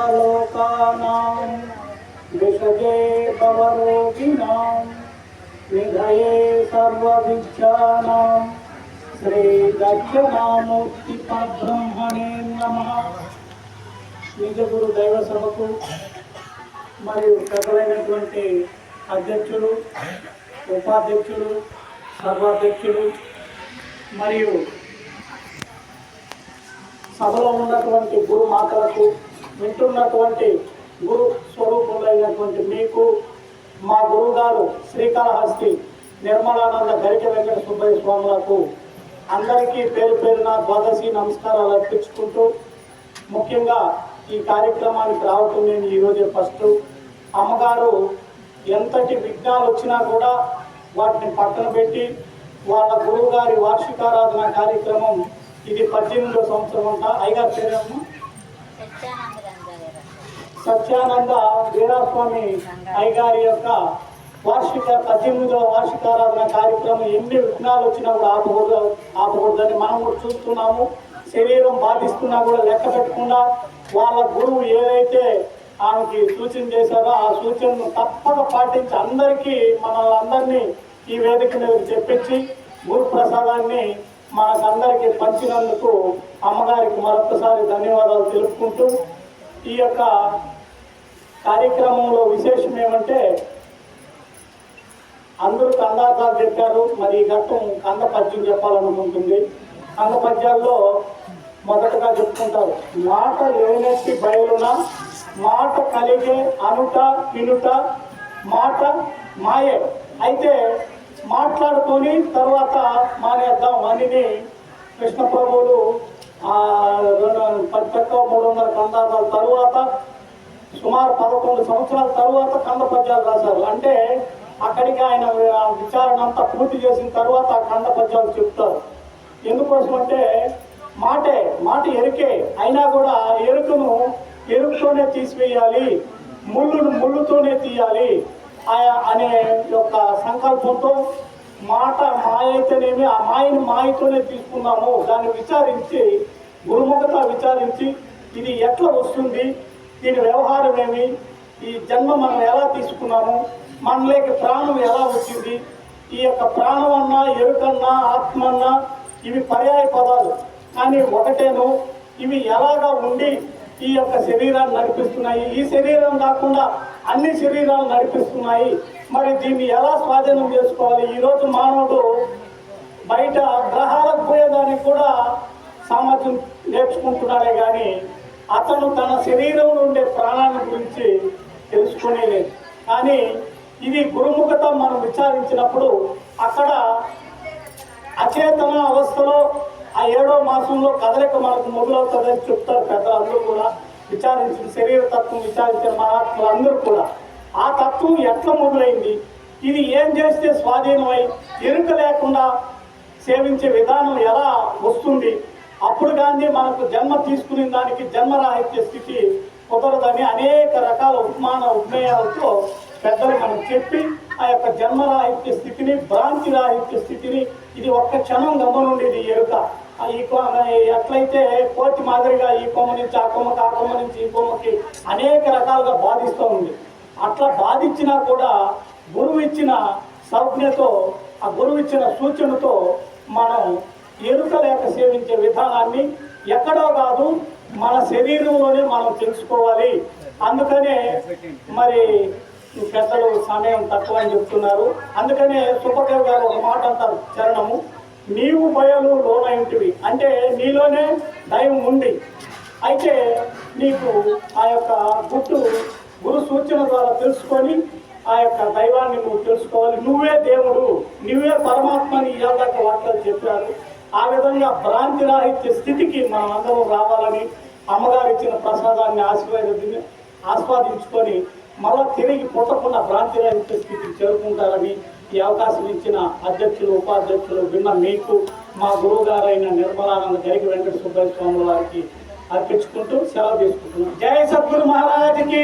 సర్వలోకానాం విషజే భవరోగిణాం నిధయే సర్వవిద్యానాం శ్రీ దక్షిణామూర్తి పరబ్రహ్మణే నమః. నిజ గురు దైవ సభకు మరియు పెద్దలైనటువంటి అధ్యక్షులు, ఉపాధ్యక్షులు, సర్వాధ్యక్షులు మరియు సభలో ఉన్నటువంటి గురు మాతలకు, వింటున్నటువంటి గురు స్వరూపులైనటువంటి మీకు, మా గురువు గారు శ్రీకాళహస్తి నిర్మలానంద గరిక వెంకట సుబ్బయ్య స్వాములకు అందరికీ పేరు పేరున ద్వాదశి నమస్కారాలు అర్పించుకుంటూ, ముఖ్యంగా ఈ కార్యక్రమానికి రావటం నేను ఈరోజే ఫస్ట్. అమ్మగారు ఎంతటి విఘ్నాలు వచ్చినా కూడా వాటిని పక్కన పెట్టి వాళ్ళ గురువు గారి వార్షికారాధన కార్యక్రమం, ఇది 18వ సంవత్సరం అంట. అయ్యగారి పేరేమో సత్యానంద వీరాస్వామి అయ్యగారి యొక్క 18వ వార్షికారాధన కార్యక్రమం ఎన్ని విఘ్నాలు వచ్చినా కూడా ఆపకూడదని మనం కూడా చూస్తున్నాము. శరీరం బాధిస్తున్నా కూడా లెక్క పెట్టకుండా వాళ్ళ గురువు ఏదైతే ఆమెకి సూచన చేశారో ఆ సూచనను తప్పక పాటించి అందరికీ మనల్ని ఈ వేదిక మీద చెప్పించి గురు ప్రసాదాన్ని మనకందరికీ పంచినందుకు అమ్మగారికి మరొకసారి ధన్యవాదాలు తెలుపుకుంటూ, ఈ యొక్క కార్యక్రమంలో విశేషం ఏమంటే అందరూ కందార్థాలు చెప్పారు. మరి ఈ ఘట్టం కంద పద్యం చెప్పాలనుకుంటుంది. కంద పద్యాల్లో మొదటగా చెప్పుకుంటారు, మాట లేనట్టి బయలున మాట కలిగే అనుట వినుట మాట మాయే. అయితే మాట్లాడుకొని తర్వాత మానేద్దాం అని కృష్ణ ప్రభువులు 300 కందార్థాల తరువాత సుమారు 11 సంవత్సరాల తరువాత కంద పద్యాలు రాశారు. అంటే అక్కడికి ఆయన విచారణ అంతా పూర్తి చేసిన తర్వాత ఆ కంద పద్యాలు చెప్తారు. ఎందుకోసం అంటే మాట ఎరుకే అయినా కూడా ఎరుకను ఎరుకుతోనే తీసివేయాలి, ముళ్ళును ముళ్ళుతోనే తీయాలి అనే యొక్క సంకల్పంతో మాట మాయ అయితేనేమి ఆ మాయని మాయతోనే తీసుకున్నాము. దాన్ని విచారించి గురుముఖత విచారించి ఇది ఎట్లా వస్తుంది, దీని వ్యవహారం ఏమి, ఈ జన్మ మనం ఎలా తీసుకున్నాము, మనలోకి ప్రాణం ఎలా వచ్చింది, ఈ యొక్క ప్రాణం అన్నా ఎరుకన్నా ఆత్మ అన్నా ఇవి పర్యాయ పదాలు కానీ ఒకటేను. ఇవి ఎలాగా ఉండి ఈ యొక్క శరీరాన్ని నడిపిస్తున్నాయి, ఈ శరీరం కాకుండా అన్ని శరీరాలు నడిపిస్తున్నాయి. మరి దీన్ని ఎలా స్వాధీనం చేసుకోవాలి? ఈరోజు మానవుడు బయట గ్రహాలకు పోయేదానికి కూడా సామర్థ్యం నేర్చుకుంటున్నాడే కానీ అతను తన శరీరంలో ఉండే ప్రాణాన్ని గురించి తెలుసుకునేలేదు. కానీ ఇది గురుముఖత మనం విచారించినప్పుడు అక్కడ అచేతన అవస్థలో ఆ 7వ మాసంలో కదలిక మనకు మొదలవుతుందని చెప్తారు పెద్దలందరూ కూడా. విచారించిన శరీర తత్వం విచారించిన మహాత్ములు అందరూ కూడా ఆ తత్వం ఎట్లా మొదలైంది, ఇది ఏం చేస్తే స్వాధీనమై ఎరుక లేకుండా సేవించే విధానం ఎలా వస్తుంది, అప్పుడు కానీ మనకు జన్మ తీసుకునే దానికి జన్మరాహిత్య స్థితి కుదరదని అనేక రకాల ఉపమేయాలతో పెద్దలు మనం చెప్పి ఆ యొక్క జన్మరాహిత్య స్థితిని, భ్రాంతి రాహిత్య స్థితిని, ఇది ఒక్క క్షణం గమనుండేది ఎరుక. ఈ ఎట్లయితే కోతి మాదిరిగా ఈ కొమ్మ నుంచి ఆ కొమ్మకి, ఆ కొమ్మ నుంచి ఈ కొమ్మకి అనేక రకాలుగా బాధిస్తూ ఉంది. అట్లా బాధించినా కూడా గురువు ఇచ్చిన సంజ్ఞతో, ఆ గురువు ఇచ్చిన సూచనతో మనం ఎరుక లేక సేవించే విధానాన్ని ఎక్కడో కాదు మన శరీరంలోనే మనం తెలుసుకోవాలి. అందుకనే మరి పెద్దలు సమయం తక్కువ అని చెప్తున్నారు. అందుకనే సుబ్బదేవ్ గారు ఒక మాట అంటారు, చరణము, నీవు బయలు లోనైంటివి అంటే నీలోనే దైవం ఉంది. అయితే నీకు ఆ యొక్క గురు సూచన ద్వారా తెలుసుకొని ఆ యొక్క దైవాన్ని నువ్వు తెలుసుకోవాలి. నువ్వే దేవుడు, నువ్వే పరమాత్మని ఇవాళ వార్తలు చెప్పారు. ఆ విధంగా భ్రాంతి రాహిత్య స్థితికి మనం అందరం రావాలని అమ్మగారు ఇచ్చిన ప్రసాదాన్ని ఆస్వాదించుకొని మళ్ళా తిరిగి పుట్టకుండా భ్రాంతి రాహిత్య స్థితికి చేరుకుంటారని ఈ అవకాశం ఇచ్చిన అధ్యక్షులు, ఉపాధ్యక్షులు విన్న మీకు, మా గురువు గారైన నిర్మలానంద గరిక వెంకట సుబ్బయ్య స్వామి వారికి అర్పించుకుంటూ సెలవు తీసుకుంటున్నాం. జై సద్గురు మహారాజుకి.